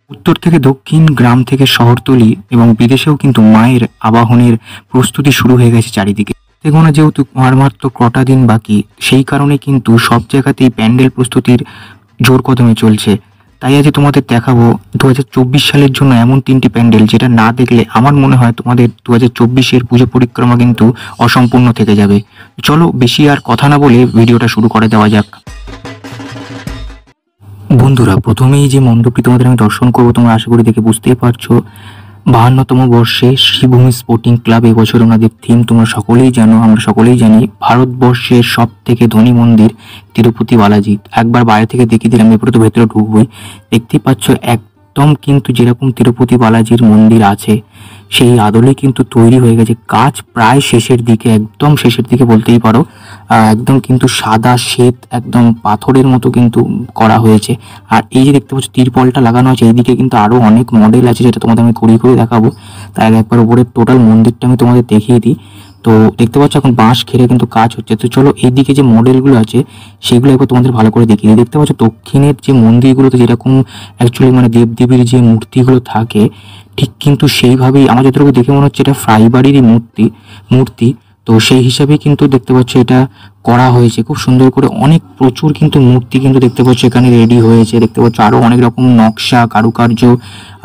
উত্তর থেকে দক্ষিণ, গ্রাম থেকে শহরতলি এবং বিদেশেও কিন্তু মায়ের আবাহনের প্রস্তুতি শুরু হয়ে গেছে চারিদিকে। দেখো না, যেহেতু আর মাত্র কটা দিন বাকি, সেই কারণে কিন্তু সব জায়গাতেই প্যান্ডেল প্রস্তুতির জোর কদমে চলছে। তাই আজ তোমাদের দেখাবো 2024 সালের জন্য এমন 3টি প্যান্ডেল, যেটা না দেখলে আমার মনে হয় তোমাদের 2024-এর পুজো পরিক্রমা কিন্তু অসম্পূর্ণ থেকে যাবে। চলো বেশি আর কথা না বলে ভিডিওটা শুরু করে দেওয়া যাক। বন্ধুরা, প্রথমেই যে মণ্ডপটি তোমাদের আমি দর্শন করবো, তোমরা আশা করি দেখে বুঝতেই পারছো। 52তম বর্ষে শ্রীভূমি স্পোর্টিং ক্লাব এবছর ওনাদের থিম তোমরা সকলেই জানো, আমরা সকলেই জানি। ভারতবর্ষের সব থেকে ধনী মন্দির তিরুপতি বালাজি। একবার বাইরে থেকে দেখিয়ে দিলাম, এরপরে তো ভেতরে ঢুকবোই। দেখতেই পাচ্ছ একদম কিন্তু যেরকম তিরুপতি বালাজির মন্দির আছে সেই আদলে কিন্তু তৈরি হয়ে গেছে। কাজ প্রায় শেষের দিকে, একদম শেষের দিকে বলতেই পারো। একদম কিন্তু সাদা শ্বেত, একদম পাথরের মতো কিন্তু করা হয়েছে। আর এই যে দেখতে পাচ্ছ তিরপলটা লাগানো আছে, এইদিকে কিন্তু আরো অনেক মডেল আছে, যেটা তোমাদের আমি ঘুরিয়ে ঘুরিয়ে দেখাবো। তাই একবার উপরে টোটাল মন্দিরটা আমি তোমাদের দেখিয়ে দিই। তো দেখতে পাচ্ছ এখন বাঁশ ঘিরে কিন্তু কাজ হচ্ছে। তো চলো এইদিকে যে মডেলগুলো আছে সেগুলো একবার তোমাদের ভালো করে দেখিয়ে দিই। দেখতে পাচ্ছ দক্ষিণের যে মন্দিরগুলোতে যেরকম অ্যাকচুয়ালি মানে দেবদেবীর যে মূর্তিগুলো থাকে, ঠিক কিন্তু সেইভাবেই আমার যতটুকু দেখে মনে হচ্ছে এটা ফাইবারেরই মূর্তি। তো সেই হিসাবে কিন্তু দেখতে পাচ্ছ এটা করা হয়েছে খুব সুন্দর করে। প্রচুর কিন্তু মূর্তি কিন্তু দেখতে পাচ্ছ এখানে রেডি হয়েছে। দেখতে পাচ্ছ আরো অনেক রকম নকশা, কারুকার্য।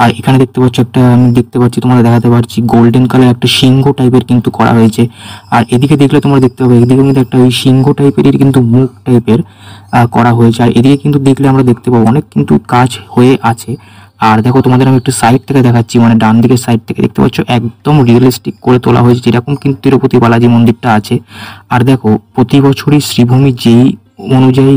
আর এখানে দেখতে পাচ্ছ একটা, আমি দেখতে পাচ্ছি তোমাদের দেখাতে পারছি, গোল্ডেন কালার একটা সিংহ টাইপের কিন্তু করা হয়েছে। আর এদিকে দেখলে তোমরা দেখতে পাবে, এদিকে কিন্তু একটা ওই সিংহ টাইপের কিন্তু মুখ টাইপের করা হয়েছে। আর এদিকে কিন্তু দেখলে আমরা দেখতে পাবো অনেক কিন্তু কাজ হয়ে আছে। আর দেখো তোমাদের আমি একটু সাইড থেকে দেখাচ্ছি, মানে ডান দিকের সাইড থেকে দেখতে পাচ্ছ একদম রিয়েলিস্টিক করে তোলা হয়েছে, যেরকম কিন্তু তিরুপতি বালাজি মন্দিরটা আছে। আর দেখো প্রতি বছরই শ্রীভূমি যেই অনুযায়ী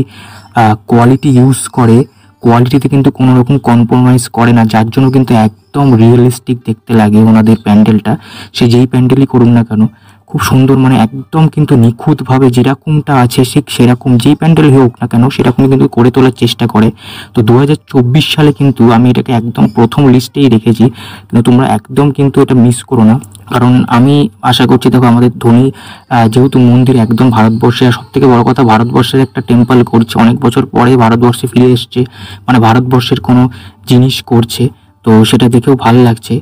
কোয়ালিটি ইউজ করে, কোয়ালিটিতে কিন্তু কোনো রকম কম্প্রোমাইজ করে না, যার জন্য কিন্তু একদম রিয়েলিস্টিক দেখতে লাগে ওনাদের প্যান্ডেলটা। সে যেই প্যান্ডেলই করুন না কেন, খুব সুন্দর, মানে একদম কিন্তু নিখুঁতভাবে যেরকমটা আছে ঠিক সেরকম, যেই প্যান্ডেল হোক না কেন সেরকমই কিন্তু করে তোলার চেষ্টা করে। তো 2024 সালে কিন্তু আমি এটাকে একদম প্রথম লিস্টেই রেখেছি, কিন্তু তোমরা একদম কিন্তু এটা মিস করো না। কারণ আমি আশা করছি, দেখো আমাদের ধনী যেহেতু মন্দির একদম ভারতবর্ষে, আর সব থেকে বড় কথা ভারতবর্ষের একটা টেম্পল করছে, অনেক বছর পরে ভারতবর্ষে ফিরে এসছে, মানে ভারতবর্ষের কোনো জিনিস করছে। তো সেটা দেখেও ভালো লাগছে।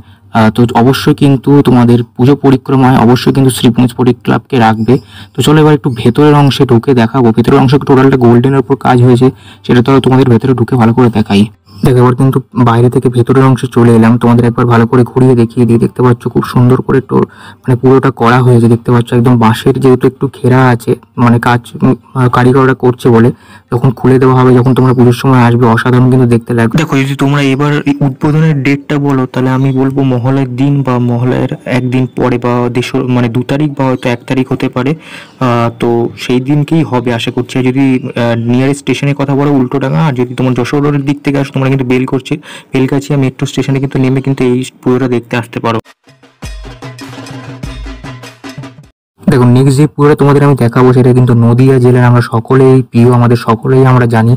তো অবশ্যই কিন্তু তোমাদের পুজো পরিক্রমায় অবশ্যই কিন্তু শ্রীভূমি স্পোর্টিং ক্লাবকে রাখবে। তো চলো এবার একটু ভেতরের অংশে ঢুকে দেখাবো। ভেতরের অংশে টোটালটা গোল্ডেনের উপর কাজ হয়েছে, সেটা তো তোমাদের ভেতরে ঢুকে ভালো করে দেখাই। দেখো এবার কিন্তু বাইরে থেকে ভেতরের অংশে চলে এলাম, তোমাদের একবার ভালো করে ঘুরিয়ে দেখিয়ে দিই। দেখতে পাচ্ছ খুব সুন্দর করে মানে পুরোটা করা হয়েছে। দেখতে পাচ্ছ একদম বাঁশের যেহেতু একটু ঘেরা আছে, মানে কাজ কারিগররা করছে বলে, যখন খুলে দেওয়া হবে, যখন তোমরা পুজোর সময় আসবে, অসাধারণ কিন্তু দেখতে লাগবে। দেখো যদি তোমরা এবার এই উদ্বোধনের ডেটটা বলো, তাহলে আমি বলবো মহালয়ের দিন বা মহালয়ের একদিন পরে, বা মানে 2 তারিখ বা হয়তো 1 তারিখ হতে পারে। তো সেই দিনকেই হবে আশা করছি। আর যদি নিয়ারেস্ট স্টেশনের কথা বলো উল্টোডাঙ্গা, আর যদি তোমার যশোর রোডের দিক থেকে আসো, তোমরা কিন্তু বেলগাছিয়া মেট্রো স্টেশনে কিন্তু নেমে কিন্তু এই পুজোটা দেখতে আসতে পারো। দেখো নেক্সট যে পুজোটা তোমাদের আমি দেখাবো, সেটা কিন্তু নদিয়া জেলার আমরা সকলেই প্রিয়, আমাদের সকলেই আমরা জানি,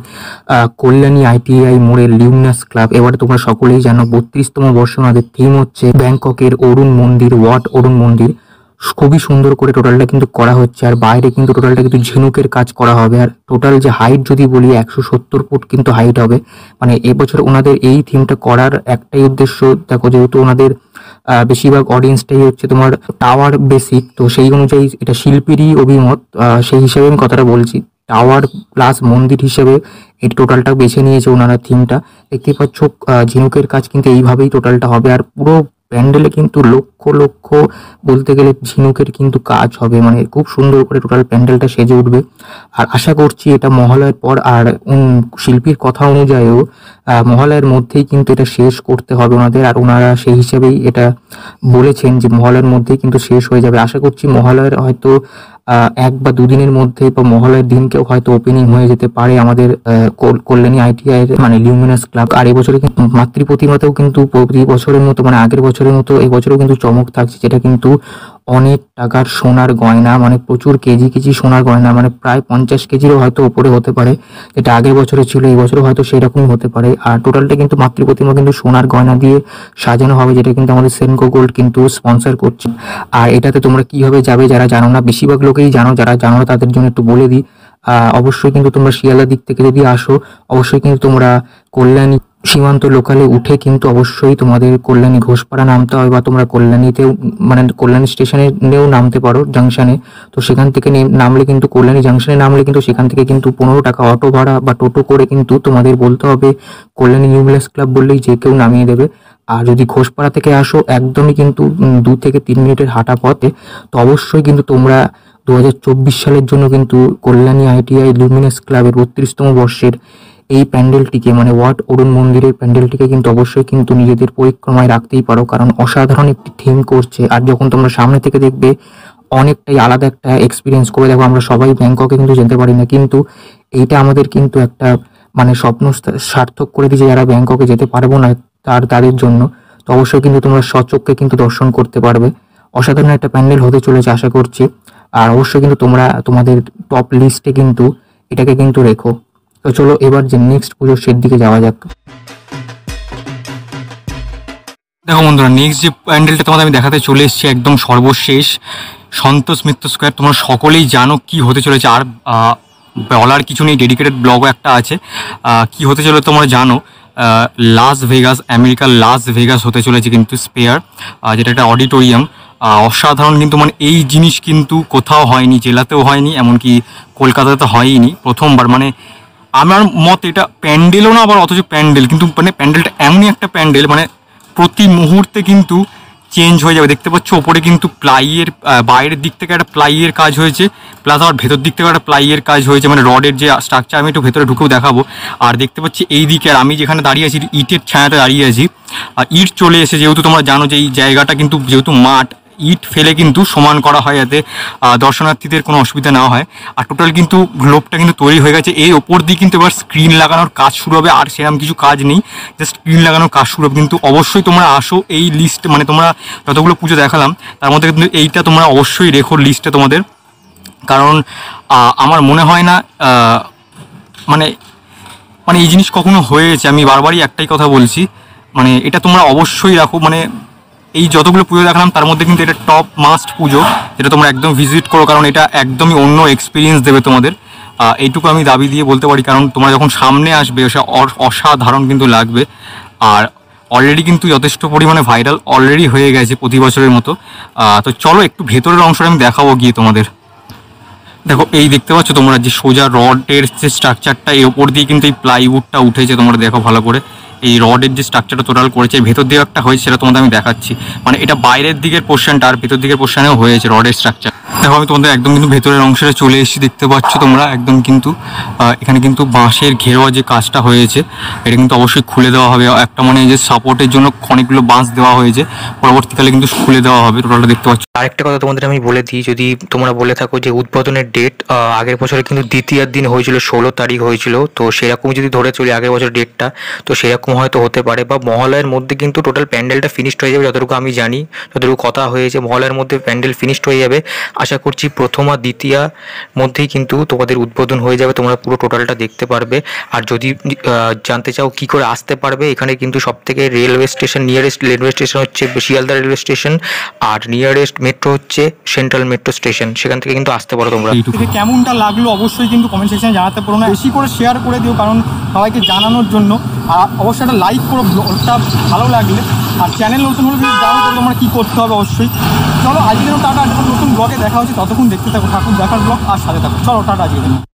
কল্যাণী ITI মোড়ের লিউমিনাস ক্লাব। এবারে তোমরা সকলেই জানো 32তম বর্ষে ওনাদের থিম হচ্ছে ব্যাংককের অরুণ মন্দির, অরুণ মন্দির। খুবই সুন্দর করে টোটালটা কিন্তু করা হচ্ছে। আর বাইরে কিন্তু টোটালটা কিন্তু ঝিনুকের কাজ করা হবে। আর টোটাল যে হাইট যদি বলি 170 ফুট কিন্তু হাইট হবে। মানে এবছর ওনাদের এই থিমটা করার একটাই উদ্দেশ্য, দেখো যেহেতু ওনাদের বেশিরভাগ অডিয়েন্সটাই হচ্ছে তোমার টাওয়ার বেসিক, তো সেই অনুযায়ী এটা শিল্পীরই অভিমত, সেই হিসেবে আমি কথাটা বলছি। টাওয়ার প্লাস মন্দির হিসেবে এই টোটালটা বেছে নিয়েছে ওনারা থিমটা। দেখতে পাচ্ছ ঝিনুকের কাজ কিন্তু এইভাবেই টোটালটা হবে। আর পুরো প্যান্ডেলে কিন্তু লক্ষ লক্ষ বলতে গেলে ঝিনুকের কিন্তু কাজ হবে, মানে খুব সুন্দর করে টোটাল প্যান্ডেলটা সেজে উঠবে। আর আশা করছি এটা মহালয়ের পর, আর শিল্পীর কথা অনুযায়ীও মহালয়ের মধ্যেই কিন্তু এটা শেষ করতে হবে ওনাদের। আর ওনারা সেই হিসেবেই এটা বলেছেন যে মহালয়ের মধ্যেই কিন্তু শেষ হয়ে যাবে। আশা করছি মহালয়ের হয়তো 1 বা 2 দিনের মধ্যে, বা মহালয়ের দিনকেও হয়তো ওপেনিং হয়ে যেতে পারে আমাদের কল্যাণী ITI এর মানে লিউমিনাস ক্লাব। আর এবছরে কিন্তু মাতৃ প্রতিমাতেও কিন্তু প্রতি বছরের মতো, মানে আগের বছরের মতো এবছরও কিন্তু চমক থাকছে, যেটা কিন্তু অনেক টাকার সোনার গয়না, মানে প্রচুর কেজি সোনার গয়না, মানে প্রায় 50 কেজিরও হয়তো উপরে হতে পারে, যেটা আগের বছরে ছিল, এই বছরও হয়তো সেরকমই হতে পারে। আর টোটালটা কিন্তু মাতৃ প্রতিমা কিন্তু সোনার গয়না দিয়ে সাজানো হবে, যেটা কিন্তু আমাদের সেনকো গোল্ড কিন্তু স্পন্সর করছে। আর এটাতে তোমরা কিভাবে যাবে, যারা জানো না, বেশিরভাগ লোকেই জানো, যারা জানো না তাদের জন্য একটু বলে দিই। অবশ্যই কিন্তু তোমরা শিয়ালদার দিক থেকে যদি আসো, অবশ্যই কিন্তু তোমরা কল্যাণী সীমান্ত লোকালে উঠে কিন্তু অবশ্যই তোমাদের কল্যাণী ঘোষপাড়া নামতে হবে, বা তোমরা কল্যাণীতেও মানে কল্যাণী স্টেশনেও নামতে পারো জাংশনে। তো সেখান থেকে নামলে কিন্তু কল্যাণী জাংশনে নামলে কিন্তু সেখান থেকে কিন্তু 15 টাকা অটো ভাড়া বা টোটো করে কিন্তু তোমাদের বলতে হবে কল্যাণী নিউ ভিলেজ ক্লাব, বললেই যে কেউ নামিয়ে দেবে। আর যদি ঘোষপাড়া থেকে আসো একদমই কিন্তু 2 থেকে 3 মিনিটের হাঁটা পথে, তো অবশ্যই কিন্তু তোমরা 2024 সালের জন্য কিন্তু কল্যাণী ITI লুমিনাস ক্লাবের 32তম বর্ষের এই প্যান্ডেলটিকে মানে ওয়াট অরুণ মন্দিরের প্যান্ডেলটিকে কিন্তু অবশ্যই কিন্তু নিজেদের পরিক্রমায় রাখতেই পারো, কারণ অসাধারণ একটি থিম করছে। আর যখন তোমরা সামনে থেকে দেখবে অনেকটাই আলাদা একটা এক্সপিরিয়েন্স করে। দেখো আমরা সবাই ব্যাংককে কিন্তু যেতে পারি না, কিন্তু এইটা আমাদের কিন্তু একটা মানে স্বপ্ন সার্থক করে দিয়েছে যারা ব্যাংককে যেতে পারবো না তাদের জন্য। তো অবশ্যই কিন্তু তোমরা স্বচক্ষে কিন্তু দর্শন করতে পারবে। অসাধারণ একটা প্যান্ডেল হতে চলেছে আশা করছি। আর অবশ্যই কিন্তু তোমরা তোমাদের টপ লিস্টে কিন্তু এটাকে কিন্তু রেখো। তো চলো এবার যে নেক্সট পুজোর সের দিকে যাওয়া যাক। দেখো বন্ধুরা, নেক্সট যে প্যান্ডেলটা তোমাদের আমি দেখাতে চলে এসেছি একদম সর্বশেষ, সন্তোষ মিত্র স্কোয়ার। তোমরা সকলেই জানো কি হতে চলেছে, আর বলার কিছু নেই, ডেডিকেটেড ব্লগও একটা আছে। কি হতে চলে তোমরা জানো, লাস ভেগাস, আমেরিকার লাস ভেগাস হতে চলেছে কিন্তু স্পেয়ার, যেটা একটা অডিটোরিয়াম। অসাধারণ কিন্তু, মানে এই জিনিস কিন্তু কোথাও হয়নি, জেলাতেও হয়নি, এমনকি কলকাতাতে হয়নি, প্রথমবার। মানে আমার মত এটা প্যান্ডেলও না আবার, অথচ প্যান্ডেল কিন্তু, মানে প্যান্ডেলটা এমনই একটা প্যান্ডেল, মানে প্রতি মুহূর্তে কিন্তু চেঞ্জ হয়ে যাবে। দেখতে পাচ্ছ ওপরে কিন্তু প্লাইয়ের, বাইরের দিক থেকে একটা প্লাইয়ের কাজ হয়েছে, প্লাস আবার ভেতর দিক থেকে একটা প্লাইয়ের কাজ হয়েছে, মানে রডের যে স্ট্রাকচার। আমি একটু ভেতরে ঢুকেও দেখাবো। আর দেখতে পাচ্ছি এই দিকে, আর আমি যেখানে দাঁড়িয়ে আছি ইটের ছায়াতে দাঁড়িয়ে আছি, ইট চলে এসে, যেহেতু তোমরা জানো যে এই জায়গাটা কিন্তু যেহেতু মাঠ, ইট ফেলে কিন্তু সমান করা হয় যাতে দর্শনার্থীদের কোনো অসুবিধা না হয়। আর টোটাল কিন্তু গ্লোবটা কিন্তু তৈরি হয়ে গেছে। এই ওপর দিয়ে কিন্তু এবার স্ক্রিন লাগানোর কাজ শুরু হবে, আর সেরকম কিছু কাজ নেই, জাস্ট স্ক্রিন লাগানোর কাজ শুরু হবে। কিন্তু অবশ্যই তোমরা আসো এই লিস্ট, মানে তোমরা যতগুলো পুজো দেখালাম তার মধ্যে কিন্তু এইটা তোমরা অবশ্যই রেখো লিস্টে তোমাদের, কারণ আমার মনে হয় না মানে মানে এই জিনিস কখনো হয়েছে। আমি বারবারই একটাই কথা বলছি, মানে এটা তোমরা অবশ্যই রাখো। মানে এই যতগুলো পুজো দেখালাম তার মধ্যে কিন্তু এটা টপ মাস্ট পুজো, যেটা তোমরা একদম ভিজিট করো, কারণ এটা একদমই অন্য এক্সপিরিয়েন্স দেবে তোমাদের। এইটুকু আমি দাবি দিয়ে বলতে পারি, কারণ তোমরা যখন সামনে আসবে অসাধারণ কিন্তু লাগবে। আর অলরেডি কিন্তু যথেষ্ট পরিমাণে ভাইরাল অলরেডি হয়ে গেছে প্রতি বছরের মতো। তো চলো একটু ভেতরের অংশটা আমি দেখাবো গিয়ে তোমাদের। দেখো এই দেখতে পাচ্ছ তোমরা যে সোজা রডের যে স্ট্রাকচারটা, এর ওপর দিয়ে কিন্তু এই প্লাইউডটা উঠেছে, তোমরা দেখো ভালো করে। এই রডের যে স্ট্রাকচারটা টোটাল করেছে, ভেতর দিকে একটা হয়েছে, সেটা তোমাদের আমি দেখাচ্ছি। মানে এটা বাইরের দিকের পোর্শনটা, আর ভেতর দিকের পোর্শনেও হয়েছে রডের স্ট্রাকচার। দেখো আমি তোমাদের একদম কিন্তু ভেতরের অংশটা চলে এসেছি, দেখতে পাচ্ছ তোমরা একদম কিন্তু এখানে কিন্তু বাঁশের ঘেরোয়া যে কাজটা হয়েছে, এটা কিন্তু অবশ্যই খুলে দেওয়া হবে। একটা মানে যে সাপোর্টের জন্য অনেকগুলো বাঁশ দেওয়া হয়েছে, পরবর্তীকালে কিন্তু খুলে দেওয়া হবে। টোটালটা দেখতে পাচ্ছ। আরেকটা কথা তোমাদের আমি বলে দিই, যদি তোমরা বলে থাকো যে উদ্বোধনের ডেট আগের বছরে কিন্তু দ্বিতীয়ার দিন হয়েছিল, 16 তারিখ হয়েছিল, তো সেরকম যদি ধরে চলি আগের বছর ডেটটা, তো সেরকম হয়তো হতে পারে, বা মহালয়ের মধ্যে কিন্তু টোটাল প্যান্ডেলটা ফিনিশড হয়ে যাবে। যতটুকু আমি জানি, যতটুকু কথা হয়েছে, মহালয়ের মধ্যে প্যান্ডেল ফিনিশড হয়ে যাবে। আশা করছি প্রথম আর দ্বিতীয়া মধ্যেই কিন্তু তোমাদের উদ্বোধন হয়ে যাবে, তোমরা পুরো টোটালটা দেখতে পারবে। আর যদি জানতে চাও কি করে আসতে পারবে, এখানে কিন্তু সব থেকে railway station, nearest railway station হচ্ছে শিয়ালদা রেলওয়ে স্টেশন, আর নিয়ারেস্ট মেট্রো হচ্ছে সেন্ট্রাল মেট্রো স্টেশন, সেখান থেকে কিন্তু আসতে পারো তোমরা। কেমনটা লাগলো অবশ্যই কিন্তু কমেন্ট সেকশনে জানাতে পারো না, বেশি করে শেয়ার করে দিও, কারণ সবাইকে জানানোর জন্য। আর অবশ্যই একটা লাইক করো ব্লগটা ভালো লাগলে, আর চ্যানেল নতুন হলে যদি জানো তো তোমরা কী করতে হবে অবশ্যই। চলো আজকের টাটা, নতুন ব্লগে দেখা হচ্ছে, ততক্ষণ দেখতে থাকো ঠাকুর দেখার ব্লগ আর সাথে থাকো। চলো টাটা আজকে।